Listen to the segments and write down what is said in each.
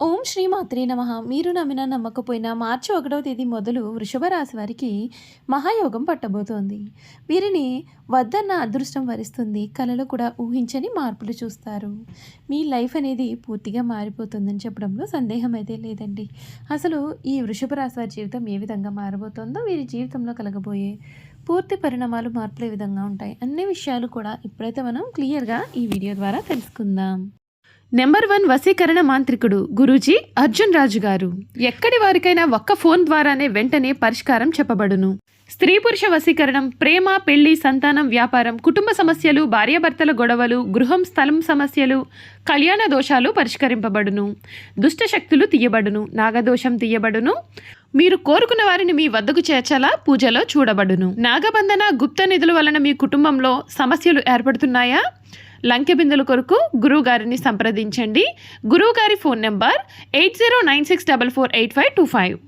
ఓం శ్రీ మాత్రే నమః. మీరు నమ్మినా నమ్మకపోయినా మార్చి 1వ తేదీ మొదలు వృషభ రాశి వారికి మహాయోగం పట్టబోతోంది. వీరిని వద్దన్న అదృష్టం వరిస్తుంది. కలలో కూడా ఊహించని మార్పులు చూస్తారు. మీ లైఫ్ అనేది పూర్తిగా మారిపోతుందని చెప్పడంలో సందేహం అయితే లేదండి. అసలు ఈ వృషభ రాశి వారి జీవితం ఏ విధంగా మారబోతోందో, వీరి జీవితంలో కలగబోయే పూర్తి పరిణామాలు, మార్పులు ఏ విధంగా ఉంటాయి అన్ని విషయాలు కూడా ఇప్పుడైతే మనం క్లియర్గా ఈ వీడియో ద్వారా తెలుసుకుందాం. నెంబర్ 1 వశీకరణ మాంత్రికుడు గురూజీ అర్జున్ రాజు గారు. ఎక్కడి వారికైనా ఒక్క ఫోన్ ద్వారానే వెంటనే పరిష్కారం చెప్పబడును. స్త్రీ పురుష వశీకరణం, ప్రేమ, పెళ్లి, సంతానం, వ్యాపారం, కుటుంబ సమస్యలు, భార్యాభర్తల గొడవలు, గృహం, స్థలం సమస్యలు, కళ్యాణ దోషాలు పరిష్కరింపబడును. దుష్ట శక్తులు తీయబడును. నాగదోషం తీయబడును. మీరు కోరుకున్న వారిని మీ వద్దకు చేర్చాలా పూజలో చూడబడును. నాగబంధన, గుప్త నిధుల వలన మీ కుటుంబంలో సమస్యలు ఏర్పడుతున్నాయా? లంకె బిందుల కొరకు గురువు గారిని సంప్రదించండి. గురువు గారి ఫోన్ నెంబర్ 8096448525.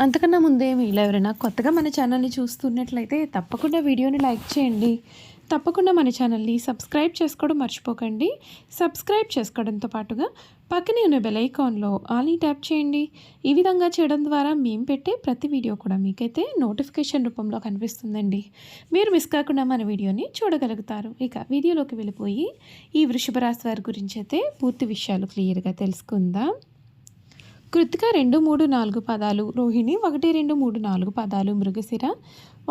అంతకన్నా ముందే మీలో ఎవరైనా కొత్తగా మన ఛానల్ని చూస్తున్నట్లయితే తప్పకుండా వీడియోని లైక్ చేయండి. తప్పకుండా మన ఛానల్ని సబ్స్క్రైబ్ చేసుకోవడం మర్చిపోకండి. సబ్స్క్రైబ్ చేసుకోవడంతో పాటుగా పక్కనే ఉన్న బెల్ ఐకాన్లో ఆల్ ట్యాప్ చేయండి. ఈ విధంగా చేయడం ద్వారా మేము పెట్టే ప్రతి వీడియో కూడా మీకైతే నోటిఫికేషన్ రూపంలో కనిపిస్తుందండి. మీరు మిస్ కాకుండా మన వీడియోని చూడగలుగుతారు. ఇక వీడియోలోకి వెళ్ళిపోయి ఈ వృషభ రాశి వారి గురించి అయితే పూర్తి విషయాలు క్లియర్గా తెలుసుకుందాం. కృత్తిక 2, 3, 4 పాదాలు, రోహిణి 1, 2, 3, 4 పాదాలు, మృగశిర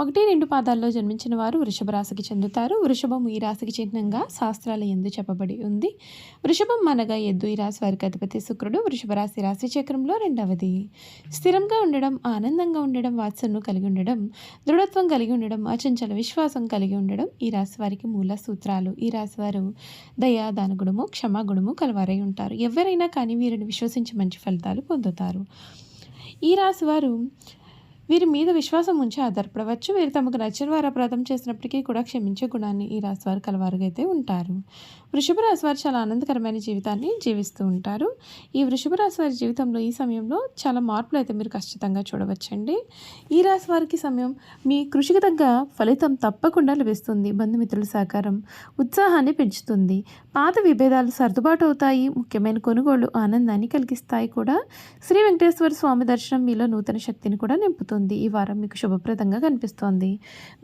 1, 2 పాదాల్లో జన్మించిన వారు వృషభ రాశికి చెందుతారు. వృషభం ఈ రాశికి చిహ్నంగా శాస్త్రాల యందు చెప్పబడి ఉంది. వృషభం అనగా ఎద్దు. ఈ రాశి వారికి అధిపతి శుక్రుడు. వృషభ రాశి రాశి చక్రంలో రెండవది. స్థిరంగా ఉండడం, ఆనందంగా ఉండడం, వాత్సల్యం కలిగి ఉండడం, దృఢత్వం కలిగి ఉండడం, అచంచల విశ్వాసం కలిగి ఉండడం ఈ రాశి వారికి మూల సూత్రాలు. ఈ రాశి వారు దయా, దానగుణము, క్షమాగుణము కలవారై ఉంటారు. ఎవరైనా కానీ వీరిని విశ్వసించి మంచి ఫలితాలు పొందుతారు. ఈ రాశి వారు వీరి మీద విశ్వాసం ఉంచి ఆధారపడవచ్చు. వీరు తమకు నచ్చిన వారు అపరాధం చేసినప్పటికీ కూడా క్షమించే గుణాన్ని ఈ రాశి వారు కలవారుగా అయితే ఉంటారు. వృషభ రాశి వారు చాలా ఆనందకరమైన జీవితాన్ని జీవిస్తూ ఉంటారు. ఈ వృషభ రాశి వారి జీవితంలో ఈ సమయంలో చాలా మార్పులు అయితే మీరు ఖచ్చితంగా చూడవచ్చండి. ఈ రాశి వారికి సమయం మీ కృషికి తగ్గ ఫలితం తప్పకుండా లభిస్తుంది. బంధుమిత్రుల సహకారం ఉత్సాహాన్ని పెంచుతుంది. పాత విభేదాలు సర్దుబాటు అవుతాయి. ముఖ్యమైన కొనుగోళ్లు ఆనందాన్ని కలిగిస్తాయి కూడా. శ్రీ వెంకటేశ్వర స్వామి దర్శనం మీలో నూతన శక్తిని కూడా నింపుతుంది. ఈ వారం మీకు శుభప్రదంగా కనిపిస్తోంది.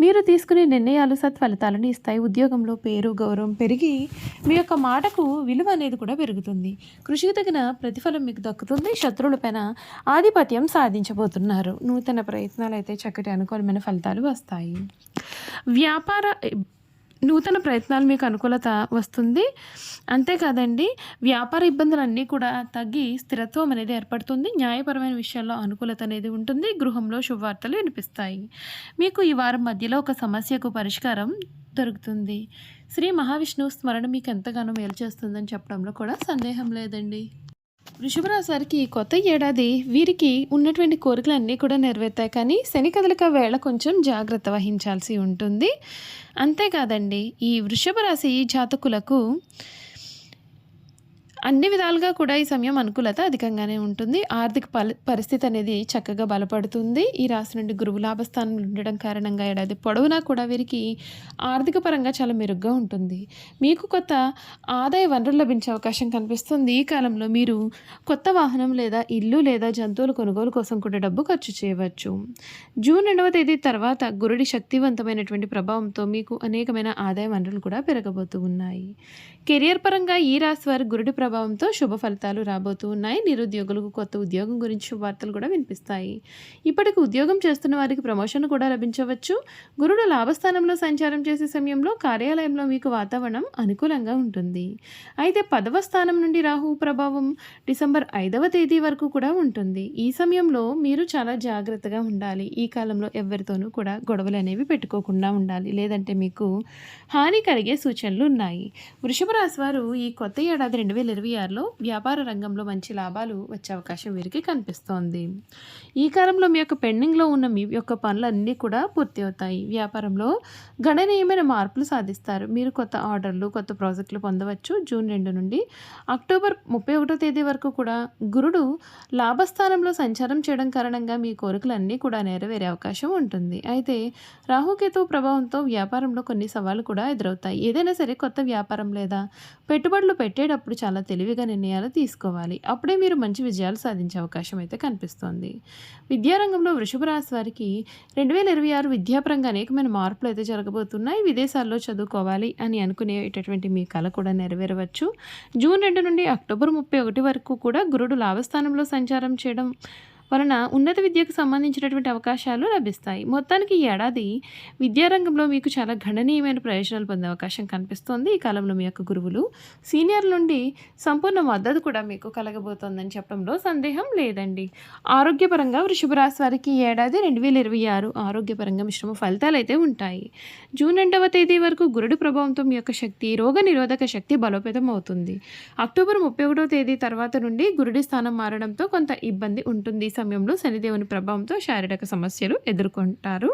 మీరు తీసుకునే నిర్ణయాలు సత్ఫలితాలను ఇస్తాయి. ఉద్యోగంలో పేరు, గౌరవం పెరిగి మీ యొక్క మాటకు విలువ అనేది కూడా పెరుగుతుంది. కృషికి తగిన ప్రతిఫలం మీకు దక్కుతుంది. శత్రువులపైన ఆధిపత్యం సాధించబోతున్నారు. నూతన ప్రయత్నాలు అయితే చక్కటి అనుకూలమైన ఫలితాలు వస్తాయి. నూతన ప్రయత్నాలు మీకు అనుకూలత వస్తుంది. అంతేకాదండి, వ్యాపార ఇబ్బందులన్నీ కూడా తగ్గి స్థిరత్వం అనేది ఏర్పడుతుంది. న్యాయపరమైన విషయాల్లో అనుకూలత అనేది ఉంటుంది. గృహంలో శుభవార్తలు వినిపిస్తాయి. మీకు ఈ వారం మధ్యలో ఒక సమస్యకు పరిష్కారం దొరుకుతుంది. శ్రీ మహావిష్ణువు స్మరణ మీకు ఎంతగానో మేలు చేస్తుందని చెప్పడంలో కూడా సందేహం లేదండి. వృషభ రాశి వారికి కొత్త ఏడాది వీరికి ఉన్నటువంటి కోరికలన్నీ కూడా నెరవేరుతాయి. కానీ శని కదలిక వేళ కొంచెం జాగ్రత్త వహించాల్సి ఉంటుంది. అంతేకాదండి, ఈ వృషభ రాశి జాతకులకు అన్ని విధాలుగా కూడా ఈ సమయం అనుకూలత అధికంగానే ఉంటుంది. ఆర్థిక పరిస్థితి అనేది చక్కగా బలపడుతుంది. ఈ రాశి నుండి గురువు లాభస్థానంలో ఉండడం కారణంగా ఏడాది పొడవునా కూడా వీరికి ఆర్థిక పరంగా చాలా మెరుగ్గా ఉంటుంది. మీకు కొత్త ఆదాయ వనరులు లభించే అవకాశం కనిపిస్తుంది. ఈ కాలంలో మీరు కొత్త వాహనం లేదా ఇల్లు లేదా జంతువుల కొనుగోలు కోసం కూడా డబ్బు ఖర్చు చేయవచ్చు. జూన్ 2వ తేదీ తర్వాత గురుడి శక్తివంతమైనటువంటి ప్రభావంతో మీకు అనేకమైన ఆదాయ వనరులు కూడా పెరగబోతూ ఉన్నాయి. కెరియర్ పరంగా ఈ రాశి వారి గురుడి ప్రభావంతో శుభ ఫలితాలు రాబోతూ ఉన్నాయి. నిరుద్యోగులకు కొత్త ఉద్యోగం గురించి శుభవార్తలు కూడా వినిపిస్తాయి. ఇప్పటికి ఉద్యోగం చేస్తున్న వారికి ప్రమోషన్ కూడా లభించవచ్చు. గురుడు లాభస్థానంలో సంచారం చేసే సమయంలో కార్యాలయంలో మీకు వాతావరణం అనుకూలంగా ఉంటుంది. అయితే 10వ స్థానం నుండి రాహువు ప్రభావం డిసెంబర్ 5వ తేదీ వరకు కూడా ఉంటుంది. ఈ సమయంలో మీరు చాలా జాగ్రత్తగా ఉండాలి. ఈ కాలంలో ఎవరితోనూ కూడా గొడవలు అనేవి పెట్టుకోకుండా ఉండాలి. లేదంటే మీకు హాని కలిగే సూచనలు ఉన్నాయి. వృషభ రాశి వారు ఈ కొత్త ఏడాది 2026లో వ్యాపార రంగంలో మంచి లాభాలు వచ్చే అవకాశం వీరికి కనిపిస్తోంది. ఈ కాలంలో మీ యొక్క పెండింగ్లో ఉన్న మీ యొక్క పనులన్నీ కూడా పూర్తి అవుతాయి. వ్యాపారంలో గణనీయమైన మార్పులు సాధిస్తారు. మీరు కొత్త ఆర్డర్లు, కొత్త ప్రాజెక్టులు పొందవచ్చు. జూన్ 2 నుండి అక్టోబర్ 31వ తేదీ వరకు కూడా గురుడు లాభస్థానంలో సంచారం చేయడం కారణంగా మీ కోరికలన్నీ కూడా నెరవేరే అవకాశం ఉంటుంది. అయితే రాహుకేతు ప్రభావంతో వ్యాపారంలో కొన్ని సవాళ్లు కూడా ఎదురవుతాయి. ఏదైనా సరే కొత్త వ్యాపారం లేదా పెట్టుబడులు పెట్టేటప్పుడు చాలా తెలివిగా నిర్ణయాలు తీసుకోవాలి. అప్పుడే మీరు మంచి విజయాలు సాధించే అవకాశం అయితే కనిపిస్తోంది. విద్యారంగంలో వృషభ రాశి వారికి 2026 విద్యాపరంగా అనేకమైన మార్పులు అయితే జరగబోతున్నాయి. విదేశాల్లో చదువుకోవాలి అని అనుకునేటటువంటి మీ కల కూడా నెరవేరవచ్చు. జూన్ 2 నుండి అక్టోబర్ 31 వరకు కూడా గురుడు లాభస్థానంలో సంచారం చేయడం వలన ఉన్నత విద్యకు సంబంధించినటువంటి అవకాశాలు లభిస్తాయి. మొత్తానికి ఈ ఏడాది విద్యారంగంలో మీకు చాలా గణనీయమైన ప్రయోజనాలు పొందే అవకాశం కనిపిస్తోంది. ఈ కాలంలో మీ యొక్క గురువులు సీనియర్ల నుండి సంపూర్ణ మద్దతు కూడా మీకు కలగబోతోందని చెప్పడంలో సందేహం లేదండి. ఆరోగ్యపరంగా వృషభ రాశి వారికి ఈ ఏడాది 2026 ఆరోగ్యపరంగా మిశ్రమ ఫలితాలు అయితే ఉంటాయి. జూన్ 2వ తేదీ వరకు గురుడి ప్రభావంతో మీ యొక్క శక్తి, రోగ నిరోధక శక్తి బలోపేతం అవుతుంది. అక్టోబర్ 31వ తేదీ తర్వాత నుండి గురుడి స్థానం మారడంతో కొంత ఇబ్బంది ఉంటుంది. సమయంలో శనిదేవుని ప్రభావంతో శారీరక సమస్యలు ఎదుర్కొంటారు.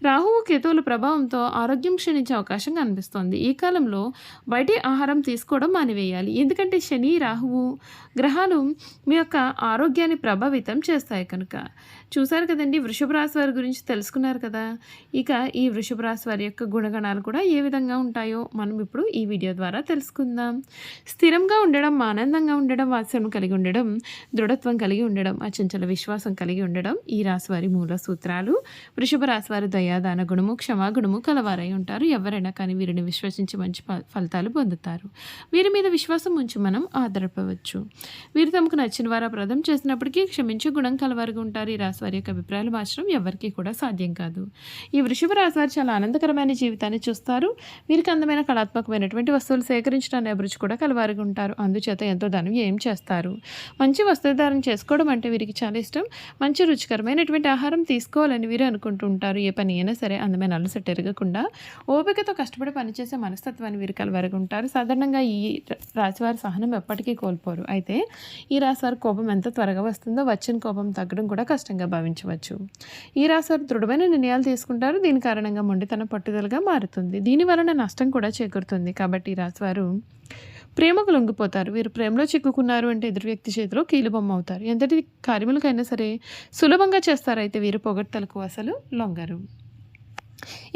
రాహువు కేతువుల ప్రభావంతో ఆరోగ్యం క్షీణించే అవకాశం కనిపిస్తోంది. ఈ కాలంలో బయటి ఆహారం తీసుకోవడం మానివేయాలి. ఎందుకంటే శని, రాహువు గ్రహాలు మీ యొక్క ఆరోగ్యాన్ని ప్రభావితం చేస్తాయి కనుక. చూశారు కదండి, వృషభ రాశి వారి గురించి తెలుసుకున్నారు కదా. ఇక ఈ వృషభ రాశి వారి యొక్క గుణగణాలు కూడా ఏ విధంగా ఉంటాయో మనం ఇప్పుడు ఈ వీడియో ద్వారా తెలుసుకుందాం. స్థిరంగా ఉండడం, ఆనందంగా ఉండడం, వాత్సల్యం కలిగి ఉండడం, దృఢత్వం కలిగి ఉండడం, అచంచల విశ్వాసం కలిగి ఉండడం ఈ రాశి వారి మూల సూత్రాలు. వృషభ రాశి వారి దయాదాన గుణము, క్షమాగుణము కలవారై ఉంటారు. ఎవరైనా కానీ వీరిని విశ్వసించి మంచి ఫలితాలు పొందుతారు. వీరి మీద విశ్వాసం ఉంచి మనం ఆధారపడవచ్చు. వీరు తమకు నచ్చిన వారు అపరాధం చేసినప్పటికీ క్షమించే గుణం కలవారుగా ఉంటారు. ఈ రాశి వారి యొక్క అభిప్రాయాలు మార్చడం ఎవరికీ కూడా సాధ్యం కాదు. ఈ వృషభ రాశి వారు చాలా ఆనందకరమైన జీవితాన్ని చూస్తారు. వీరికి అందమైన కళాత్మకమైనటువంటి వస్తువులు సేకరించడానికి అభిరుచి కూడా కలవారుగా ఉంటారు. అందుచేత ఎంతో ధనం ఏం చేస్తారు. మంచి వస్త్రధారణ చేసుకోవడం అంటే వీరికి చాలా ఇష్టం. మంచి రుచికరమైనటువంటి ఆహారం తీసుకోవాలని వీరు అనుకుంటూ ఉంటారు. ఏ పని అయినా సరే అందమైన అలసట ఎరగకుండా ఓపికతో కష్టపడి పనిచేసే మనస్తత్వాన్ని వీరు కలవారుగా ఉంటారు. సాధారణంగా ఈ రాశివారి సహనం ఎప్పటికీ కోల్పోరు. అయితే ఈ రాశివారి కోపం ఎంత త్వరగా వస్తుందో వచ్చిన కోపం తగ్గడం కూడా కష్టంగా భావించవచ్చు. ఈ రాశివారు దృఢమైన నిర్ణయాలు తీసుకుంటారు. దీని కారణంగా మొండితనం పట్టుదలగా మారుతుంది. దీని వలన నష్టం కూడా చేకూరుతుంది. కాబట్టి ఈ రాశివారు ప్రేమకు లొంగిపోతారు. వీరు ప్రేమలో చిక్కుకున్నారు అంటే ఎదురు వ్యక్తి చేతిలో కీలుబొమ్మ అవుతారు. ఎంతటి కార్యములకైనా సరే సులభంగా చేస్తారు. అయితే వీరు పొగడ్తలకు అసలు లొంగరు.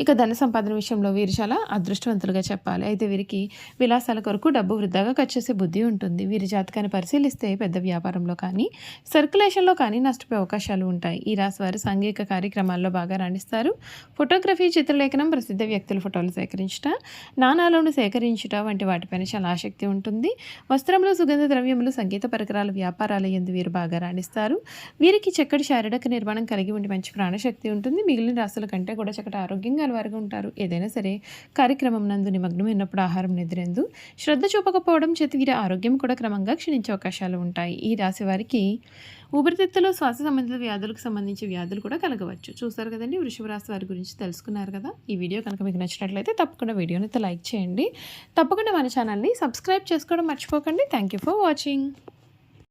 ఇక ధన సంపాదన విషయంలో వీరు చాలా అదృష్టవంతులుగా చెప్పాలి. అయితే వీరికి విలాసాల కొరకు డబ్బు వృధాగా ఖర్చు చేసే బుద్ధి ఉంటుంది. వీరి జాతకాన్ని పరిశీలిస్తే పెద్ద వ్యాపారంలో కానీ సర్క్యులేషన్లో కానీ నష్టపోయే అవకాశాలు ఉంటాయి. ఈ రాశి వారు సాంఘిక కార్యక్రమాల్లో బాగా రాణిస్తారు. ఫోటోగ్రఫీ, చిత్రలేఖనం, ప్రసిద్ధ వ్యక్తుల ఫోటోలు సేకరించుట, నాణాలను సేకరించుట వంటి వాటిపైన చాలా ఆసక్తి ఉంటుంది. వస్త్రంలో సుగంధ ద్రవ్యములు, సంగీత పరికరాల వ్యాపారాల యందు వీరు బాగా రాణిస్తారు. వీరికి చక్కటి శారీరక నిర్మాణం కలిగి ఉండి మంచి ప్రాణశక్తి ఉంటుంది. మిగిలిన రాశుల కంటే కూడా చక్కటి ఆరోగ్యంగా వారుగా ఉంటారు. ఏదైనా సరే కార్యక్రమం నందు నిమగ్నమైనప్పుడు ఆహారం నిద్రెందు శ్రద్ధ చూపకపోవడం చేతి వీరి ఆరోగ్యం కూడా క్రమంగా క్షీణించే అవకాశాలు ఉంటాయి. ఈ రాశి వారికి ఊపిరితిత్తులో శ్వాస సంబంధిత వ్యాధులకు సంబంధించి వ్యాధులు కూడా కలగవచ్చు. చూసారు కదండి, వృషభ రాశి వారి గురించి తెలుసుకున్నారు కదా. ఈ వీడియో కనుక మీకు నచ్చినట్లయితే తప్పకుండా వీడియోని లైక్ చేయండి. తప్పకుండా మన ఛానల్ని సబ్స్క్రైబ్ చేసుకోవడం మర్చిపోకండి. Thank you for watching.